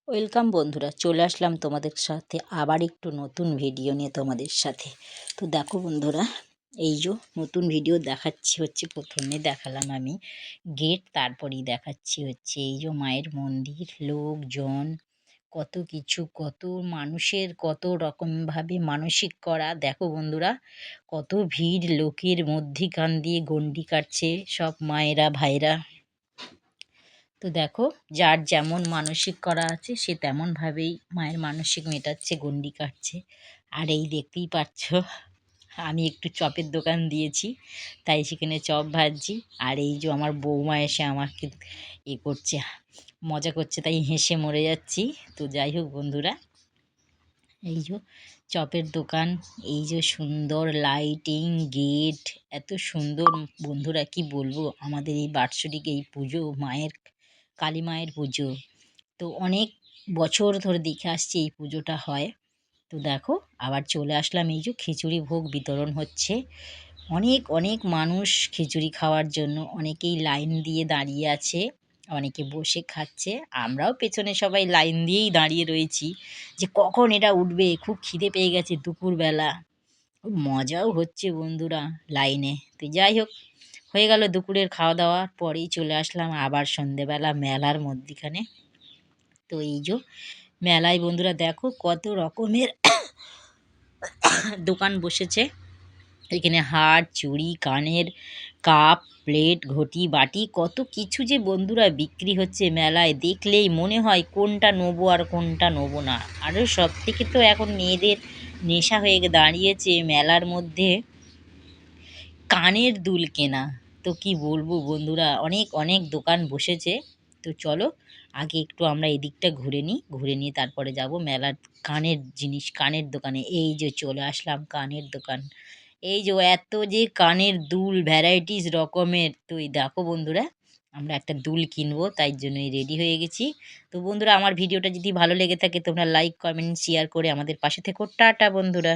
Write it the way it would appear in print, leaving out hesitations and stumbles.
Welcome বন্ধুরা, চলে আসলাম তোমাদের সাথে আবার একটু নতুন ভিডিও নিয়ে তোমাদের সাথে। তো দেখো বন্ধুরা, এই যে নতুন ভিডিও দেখাচ্ছি হচ্ছে, প্রথমে দেখালাম আমি গেট, তারপরেই দেখাচ্ছি হচ্ছে এই যে মায়ের মন্দির, লোকজন, কত কিছু, কত মানুষের কত রকমভাবে মানসিক করা। দেখো বন্ধুরা, কত ভিড়, লোকের মধ্যিখান দিয়ে গণ্ডি কাটছে সব মায়েরা ভাইরা। তো দেখো, যার যেমন মানসিক করা আছে সে তেমনভাবেই মায়ের মানসিক মেটাচ্ছে, গণ্ডি কাটছে। আর এই দেখতেই পাচ্ছ, আমি একটু চপের দোকান দিয়েছি, তাই সেখানে চপ ভাজছি। আর এই যে আমার বৌমা এসে আমাকে করছে, মজা করছে, তাই হেসে মরে যাচ্ছি। তো যাই হোক বন্ধুরা, এই যে চপের দোকান, এই যে সুন্দর লাইটিং, গেট, এত সুন্দর বন্ধুরা, কি বলবো। আমাদের এই বাৎসরিক এই পুজো, মায়ের কালী মায়ের পুজো, তো অনেক বছর ধরে দেখে আসছি এই পুজোটা হয়। তো দেখো, আবার চলে আসলাম, এই যে খিচুড়ি ভোগ বিতরণ হচ্ছে। অনেক অনেক মানুষ খিচুড়ি খাওয়ার জন্য, অনেকেই লাইন দিয়ে দাঁড়িয়ে আছে, অনেকে বসে খাচ্ছে। আমরাও পেছনে সবাই লাইন দিয়েই দাঁড়িয়ে রয়েছি যে কখন এটা উঠবে, খুব খিদে পেয়ে গেছে দুপুরবেলা। খুব মজাও হচ্ছে বন্ধুরা লাইনে। তো যাই হোক, হয়ে গেল দুপুরের খাওয়া দাওয়ার পরেই চলে আসলাম আবার সন্ধেবেলা মেলার মধ্যিখানে। তো এই যে মেলায় বন্ধুরা দেখো কত রকমের দোকান বসেছে। এখানে হার, চুড়ি, কানের, কাপ, প্লেট, ঘটি, বাটি, কত কিছু যে বন্ধুরা বিক্রি হচ্ছে মেলায়। দেখলেই মনে হয় কোনটা নেবো আর কোনটা নেবো না। আরও সব থেকে তো এখন মেয়েদের নেশা হয়ে দাঁড়িয়েছে মেলার মধ্যে কানের দুল কেনা। তো কি বলবো বন্ধুরা, অনেক অনেক দোকান বসেছে। তো চলো আগে একটু আমরা এদিকটা ঘুরে নিই, ঘুরে নিয়ে তারপরে যাব মেলার কানের জিনিস, কানের দোকানে। এই যে চলে আসলাম কানের দোকান, এই যে এত যে কানের দুল ভ্যারাইটিস রকমের। তো এই দেখো বন্ধুরা, আমরা একটা দুল কিনবো, তাই জন্যই রেডি হয়ে গেছি। তো বন্ধুরা, আমার ভিডিওটা যদি ভালো লেগে থাকে তোমরা লাইক, কমেন্ট, শেয়ার করে আমাদের পাশে থেকো। টাটা বন্ধুরা।